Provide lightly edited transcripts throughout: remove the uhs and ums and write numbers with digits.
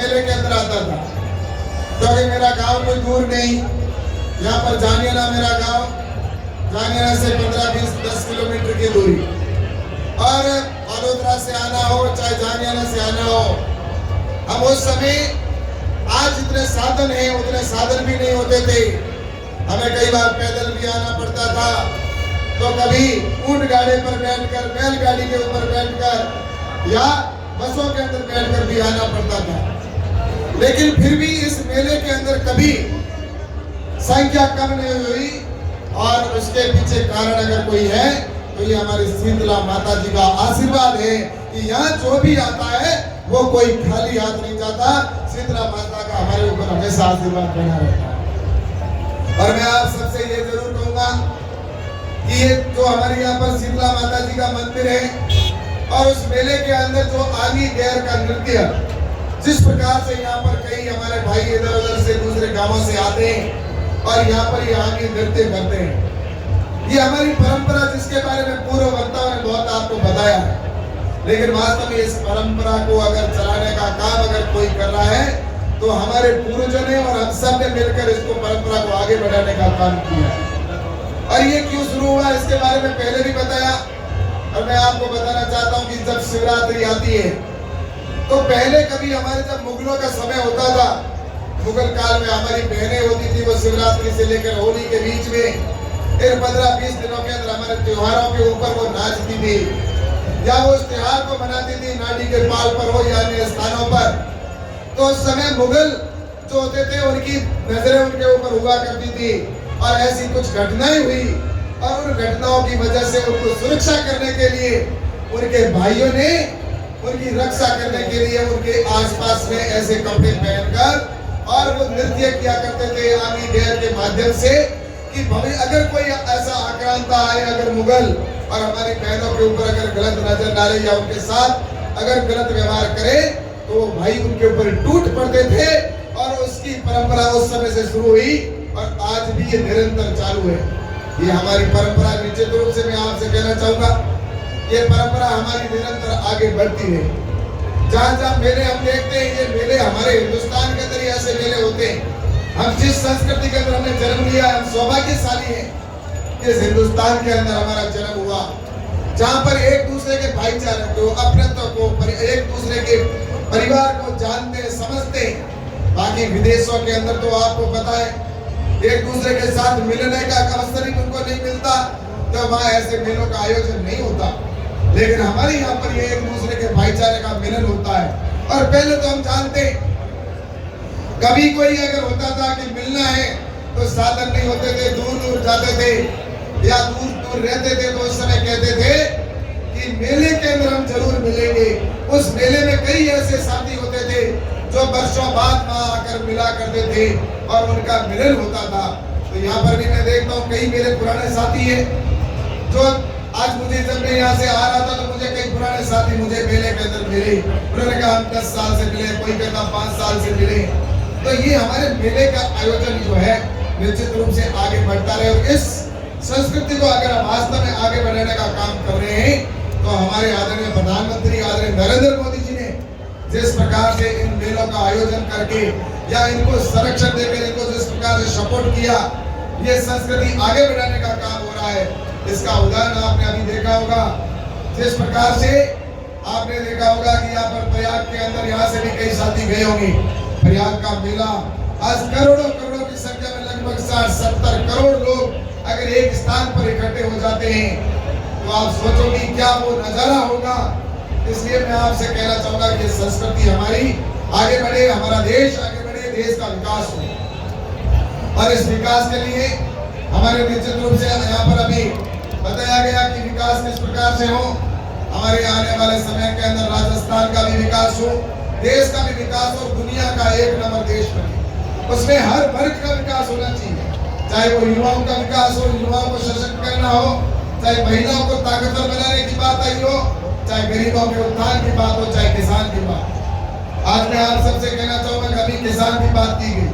मेले के अंदर आता था, क्योंकि मेरा गांव कोई दूर नहीं, यहाँ पर जानियाना मेरा गांव, जानियाना से 15-20-10 किलोमीटर की दूरी, और बड़ोदरा से आना हो चाहे जानियाना से आना हो, हम उस समय आज जितने साधन हैं उतने साधन भी नहीं होते थे। हमें कई बार पैदल भी आना पड़ता था, तो कभी ऊंट गाड़ी पर बैठकर, बैलगाड़ी के ऊपर बैठकर या बसों के अंदर बैठकर भी आना पड़ता था। लेकिन फिर भी इस मेले के अंदर कभी संख्या कम नहीं हुई, और उसके पीछे कारण अगर कोई है तो ये हमारी शीतला माता जी का आशीर्वाद है कि यहाँ जो भी आता है वो कोई खाली हाथ नहीं जाता। शीतला माता का हमारे ऊपर हमेशा आशीर्वाद बना रहता है। और मैं आप सबसे ये जरूर कहूंगा कि ये जो हमारे यहाँ पर शीतला माता जी का मंदिर है, और उस मेले के अंदर जो आगी गैर का नृत्य, जिस प्रकार से यहाँ पर कई हमारे भाई इधर उधर से दूसरे गांवों से आते हैं और यहाँ पर ये आगी नृत्य करते हैं, ये हमारी परंपरा जिसके बारे में पूर्व वक्ताओं ने बहुत आपको बताया है। लेकिन वास्तव में इस परंपरा को अगर चलाने का काम अगर कोई कर रहा है तो हमारे पूर्वजों ने और हम सब ने मिलकर इसको परंपरा को आगे बढ़ाने का काम किया है। और ये क्यों शुरू हुआ इसके बारे में पहले भी बताया, और मैं आपको बताना चाहता हूँ कि जब शिवरात्रि आती है तो पहले कभी हमारे जब मुगलों का समय होता था, मुगल काल में हमारी बहनें होती थी, वो शिवरात्रि से लेकर होली के बीच में 15-20 दिनों के अंदर हमारे त्योहारों के ऊपर वो नाचती थी, या वो उस त्योहार को मनाती थी नाडी के पाल पर हो या अन्य स्थानों पर। तो उस समय मुगल जो होते थे उनकी नजरें उनके ऊपर हुआ करती थी, और ऐसी कुछ घटनाएं हुई, और उन घटनाओं की वजह से उनको सुरक्षा करने के लिए उनके भाइयों ने उनकी रक्षा करने के लिए उनके आसपास में ऐसे कपड़े पहनकर और वो नृत्य किया करते थे आगी गैर के माध्यम से, कि भविष्य अगर कोई ऐसा आक्रांता आए, अगर मुगल और हमारी बहनों के ऊपर अगर गलत नजर डाले या उनके साथ अगर गलत व्यवहार करे तो भाई उनके ऊपर टूट पड़ते थे। और उसकी परंपरा उस समय से शुरू हुई और आज भी ये निरंतर चालू है। ये हमारी परंपरा निश्चित रूप से मैं आपसे कहना चाहूंगा, ये परंपरा हमारी निरंतर आगे बढ़ती है। जहाँ जहाँ मेले हम देखते हैं, ये मेले हमारे हिंदुस्तान के अंदर ऐसे मेले होते हैं। हम जिस संस्कृति के अंदर हमने जन्म लिया, हम सौभाग्यशाली हैं इस हिंदुस्तान के अंदर हमारा जन्म हुआ, जहाँ पर एक दूसरे के भाईचारे को, अपनत्व को, एक दूसरे के परिवार को जानते हैं, समझते हैं। बाकी विदेशों के अंदर तो आपको पता है एक दूसरे के साथ मिलने का अवसर ही उनको नहीं मिलता, तो वहाँ ऐसे मेलों का आयोजन नहीं होता। लेकिन हमारे यहाँ पर ये एक दूसरे के भाईचारे का मिलन होता है। और पहले तो हम जानते, कभी कोई अगर होता था कि मिलना है तो साधन नहीं होते थे, दूर दूर जाते थे या दूर दूर रहते थे, तो उस समय कहते थे कि मेले के अंदर हम जरूर मिलेंगे। उस मेले में कई ऐसे साथी होते थे जो वर्षों बाद वहाँ आकर मिला करते थे और उनका मिलन होता था। तो यहाँ पर भी मैं देखता हूँ कई मेरे पुराने साथी हैं जो आज मुझे, जब मैं यहाँ से आ रहा था तो मुझे कई पुराने साथी मुझे मेले के अंदर मिले। उन्होंने कहा हम 10 साल से मिले, कोई कहता 5 साल से मिले। तो ये हमारे मेले का आयोजन जो है निश्चित रूप से आगे बढ़ता रहे, और इस संस्कृति को अगर हम वास्तव में आगे बढ़ाने का काम कर रहे हैं तो हमारे आदरणीय प्रधानमंत्री आदरणीय नरेंद्र मोदी जी ने जिस प्रकार से इन मेलों का आयोजन करके या इनको संरक्षण देकर इनको जिस प्रकार से सपोर्ट किया, ये संस्कृति आगे बढ़ाने का काम हो रहा है। इसका उदाहरण आपने अभी देखा होगा, जिस प्रकार से आपने देखा होगा कि यहाँ पर प्रयाग के अंदर यहाँ से भी कई साथी गए होंगे। प्रयाग का मेला आज करोड़ों करोड़ों की संख्या में लगभग 60-70 करोड़ लोग अगर एक स्थान पर इकट्ठे हो जाते हैं तो आप सोचो कि क्या वो नजारा होगा। इसलिए मैं आपसे कहना चाहूंगा कि संस्कृति हमारी आगे बढ़े, हमारा देश आगे बढ़े, देश का विकास हो। और इस विकास के लिए हमारे निश्चित रूप से यहाँ पर अभी बताया गया कि विकास किस प्रकार से हो। हमारे आने वाले समय के अंदर राजस्थान का भी विकास हो, देश का भी विकास हो, दुनिया का 1 नंबर देश बने। उसमें हर वर्ग का विकास होना चाहिए, चाहे वो युवाओं का विकास हो, युवाओं को सशक्त करना हो, चाहे महिलाओं को ताकतवर बनाने की बात आई हो, चाहे गरीबों के उत्थान की बात हो, चाहे किसान की बात। आज मैं आप सबसे कहना चाहूंगा कि अभी किसान की बात की गई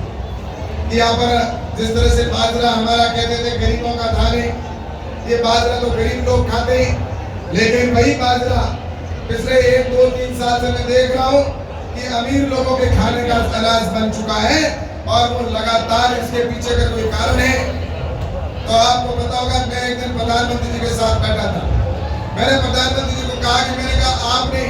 कि यहाँ पर जिस तरह से बाजरा हमारा कहते थे गरीबों का धान है, ये बाजरा तो गरीब लोग खाते हैं, लेकिन वही बाजरा पिछले 1, 2, 3 साल से मैं देख रहा हूँ कि अमीर लोगों के खाने का अनाज बन चुका है और वो लगातार इसके पीछे का कोई कारण है। तो आपको पता होगा, मैं एक दिन प्रधानमंत्री जी के साथ बैठा था। मैंने प्रधानमंत्री जी को कहा कि मैंने कहा आपने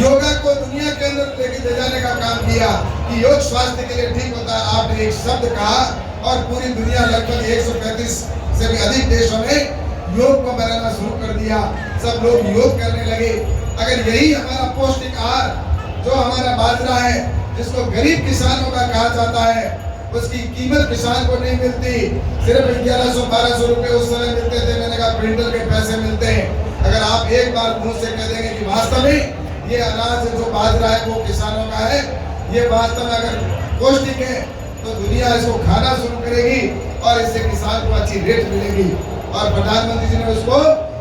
योगा को दुनिया के अंदर लेके ले जाने का काम किया कि योग स्वास्थ्य के लिए ठीक होता है। आपने एक शब्द कहा और पूरी दुनिया लगभग 135 से भी अधिक देशों में योग को मनाना शुरू कर दिया। सब लोग योग करने लगे। अगर यही हमारा पौष्टिक आहार, जो हमारा बाजरा है, जिसको गरीब किसानों का कहा जाता है, उसकी कीमत किसान को नहीं मिलती, सिर्फ 1100-1200 रुपए उस समय मिलते थे। मैंने कहा क्विंटल के पैसे मिलते हैं। अगर आप एक बार मुंह से कह देंगे कि वास्तव में ये अनाज जो बाजरा है वो किसानों का है, ये वास्तव में अगर पौष्टिक है, तो दुनिया इसको खाना शुरू करेगी और इससे किसान को अच्छी रेट मिलेगी। और प्रधानमंत्री जी ने उसको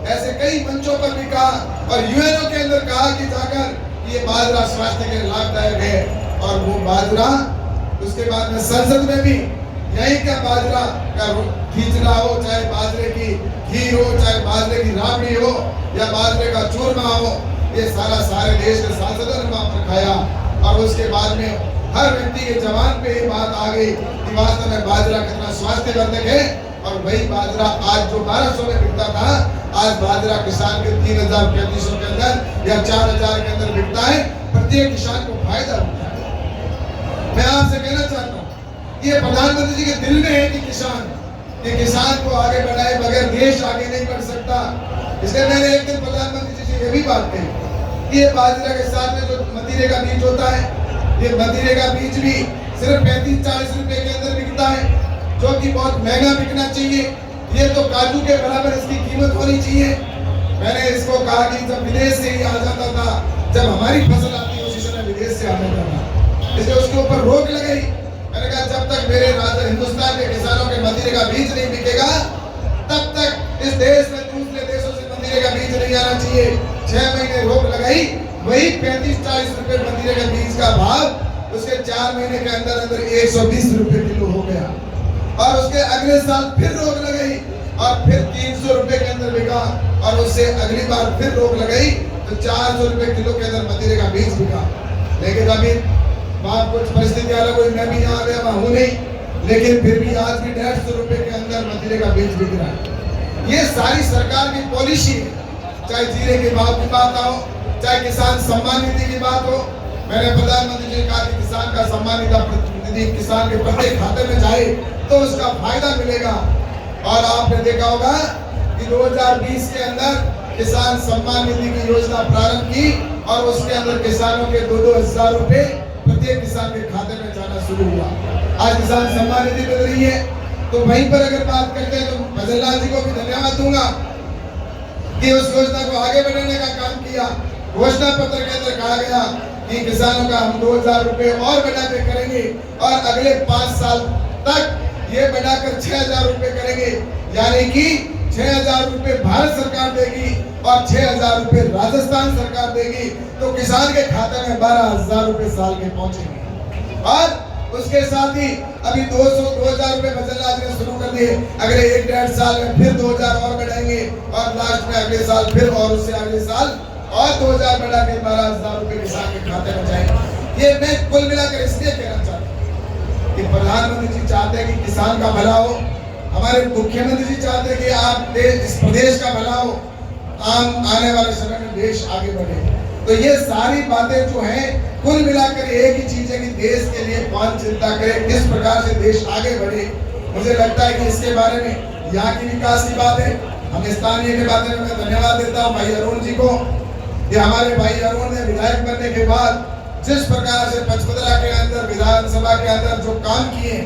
ऐसे कई मंचों पर भी कहा और यूएनओ के अंदर कहा कि जाकर ये बाजरा स्वास्थ्य के लिए लाभदायक है। और वो बाजरा उसके बाद में संसद में भी यही का बाजरा का खींचना हो, चाहे बाजरे की खीर हो, चाहे बाजरे की राबड़ी हो या बाजरे का चूरमा हो, ये सारे देश के सांसदों ने वहां पर खाया। और उसके बाद में हर व्यक्ति के जबान पे ये बात आ गई कि वास्तव में बाजरा कितना स्वास्थ्यवर्धक है। और वही बाजरा आज जो 1200 में बिकता था, आज बाजरा किसान के 3000-3500 के अंदर या 4000 के अंदर बिकता है। प्रत्येक किसान को फायदा होता है। मैं आपसे कहना चाहता हूँ, ये प्रधानमंत्री जी के दिल में है कि किसान को आगे बढ़ाए बगैर देश आगे नहीं बढ़ सकता। इसलिए मैंने एक दिन प्रधानमंत्री जी से ये भी बात कही कि ये बाजरा के साथ में जो मतीरे का बीज होता है, ये मतीरे का बीज भी सिर्फ 35-40 रुपए के अंदर बिकता है, जो कि बहुत महंगा बिकना चाहिए। ये तो काजू के बराबर इसकी कीमत होनी चाहिए। मैंने इसको कहा कि जब विदेश से ही आ जाता था, जब हमारी फसल आती उसी समय विदेश से आ जाता था, इसलिए उसके ऊपर रोक लगाई। मैंने कहा जब तक मेरे हिंदुस्तान के किसानों के मतीरे का बीज नहीं बिकेगा, तब तक इस देश में दूसरे देशों से मतीरे का बीज नहीं आना चाहिए। 6 महीने रोक लगाई। वही 35-40 रुपए मतीरे के बीज का भाव उसके 4 महीने के अंदर अंदर 120 रुपए किलो हो गया। और उसके अगले साल फिर रोक लगाई और फिर 300 रुपए के अंदर बिका। और उससे अगली बार फिर रोक लगाई तो 400 रुपए किलो के अंदर मतीरे का बीज बिका। लेकिन अभी वहाँ कुछ परिस्थिति अलग हुई, मैं भी यहाँ गया, वहाँ हूँ नहीं, लेकिन फिर भी आज भी 150 रुपए के अंदर मतीरे का बीज बिक रहा है। ये सारी सरकार की पॉलिसी है। चाहे जीरे के भाव की बात हो, चाहे किसान सम्मान निधि की बात हो। मैंने प्रधानमंत्री जी कहा कि किसान का सम्मान निधि किसान के प्रत्येक खाते में जाए तो उसका फायदा मिलेगा। और आपने देखा होगा कि 2020 के अंदर किसान सम्मान निधि की योजना प्रारंभ की और उसके अंदर किसानों के 2-2 हजार रुपए प्रत्येक किसान के खाते में जाना शुरू हुआ। आज किसान सम्मान निधि मिल रही है। तो वहीं पर अगर बात करते हैं तो भजन लाल जी को भी धन्यवाद दूंगा कि उस योजना को आगे बढ़ाने का काम किया। घोषणा पत्र के अंदर कहा गया कि किसानों का हम 2000 रुपए और बढ़ा के करेंगे और अगले 5 साल तक ये बढ़ाकर 6000 रुपए करेंगे। यानी कि 6000 रुपए भारत सरकार देगी और 6000 रुपए राजस्थान सरकार देगी। तो किसान के खाते में 12000 रुपए साल के पहुंचेंगे। और उसके साथ ही अभी 2000 रुपए भजन लाल ने शुरू कर दिए। अगले 1-1.5 साल में फिर 2000 और बढ़ाएंगे और लास्ट में अगले साल फिर और उससे अगले साल और 2000 बढ़ा के 12000 रुपए किसान के खाते में जाएंगे। ये मैं कुल मिलाकर इसलिए कहना चाहता हूँ कि प्रधानमंत्री जी चाहते हैं कि किसान का भला हो, हमारे मुख्यमंत्री जी चाहते हैं कि आप इस प्रदेश का भला हो, आने वाले समय में देश आगे बढ़े। तो ये सारी बातें जो हैं कुल मिलाकर एक ही चीज है कि देश के लिए कौन चिंता करे, किस प्रकार से देश आगे बढ़े। मुझे लगता है कि इसके बारे में यहाँ की विकास की बात है। हम स्थानीय के बारे में मैं धन्यवाद देता हूँ भाई अरुण जी को। ये हमारे भाई अरुण ने विधायक बनने के बाद जिस प्रकार से पचपदरा के अंदर विधानसभा के अंदर जो काम किए,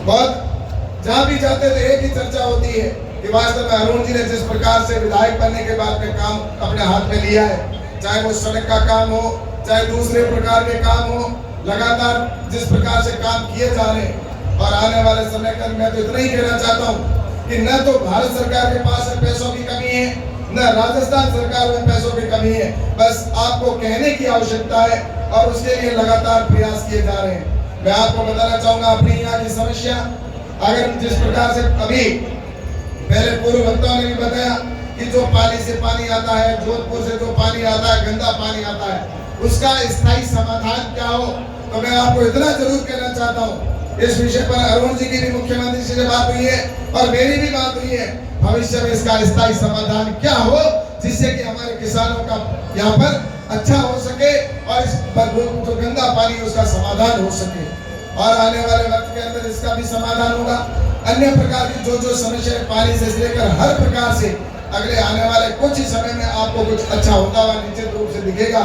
बहुत जहाँ भी जाते थे एक ही चर्चा होती है कि वास्तव में अरुण जी ने जिस प्रकार से विधायक बनने के बाद में काम अपने हाथ में लिया है, चाहे वो सड़क का काम हो, चाहे दूसरे प्रकार के काम हो, लगातार जिस प्रकार से काम किए जा रहे हैं। और आने वाले समय का मैं तो इतना ही कहना चाहता हूँ कि न तो भारत सरकार के पास पैसों की कमी है, न राजस्थान सरकार में पैसों की कमी है। बस आपको कहने की आवश्यकता है और उसके लिए लगातार प्रयास किए जा रहे हैं। मैं आपको बताना चाहूंगा अपनी यहाँ की समस्या। अगर जिस प्रकार से अभी पहले पूर्व वक्ताओं ने भी बताया कि जो पानी से पानी आता है, जोधपुर से जो पानी आता है, गंदा पानी आता है, उसका स्थायी समाधान क्या हो। तो मैं आपको इतना जरूर कहना चाहता हूँ, इस विषय पर अरुण जी की भी मुख्यमंत्री से बात हुई है और मेरी भी बात हुई है। भविष्य में इसका स्थायी समाधान क्या हो, जिससे कि हमारे किसानों का यहाँ पर अच्छा हो सके और इस जो गंदा पानी उसका समाधान हो सके, और आने वाले वक्त के अंदर इसका भी समाधान होगा। अन्य प्रकार की जो समस्या पानी से लेकर हर प्रकार से अगले आने वाले कुछ ही समय में आपको कुछ अच्छा होता हुआ निश्चित रूप से दिखेगा।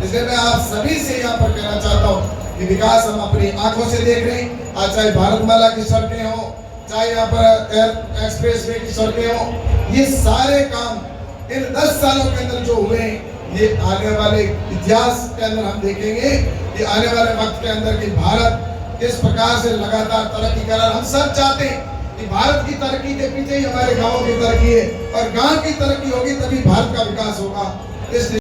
इसलिए मैं आप सभी से यहाँ पर कहना चाहता हूँ कि विकास हम अपनी आंखों से देख रहे हैं। आज चाहे भारतमाला की सड़कें हो, चाहे यहाँ पर एयर एक्सप्रेस वे की सड़कें हो, ये सारे काम इन 10 सालों के अंदर जो हुए हैं, ये आने वाले इतिहास के अंदर हम देखेंगे कि आने वाले वक्त के अंदर कि भारत किस प्रकार से लगातार तरक्की कर रहा है। हम सब चाहते हैं कि भारत की तरक्की के पीछे ही हमारे गाँव की तरक्की है, और गाँव की तरक्की होगी तभी भारत का विकास होगा। इस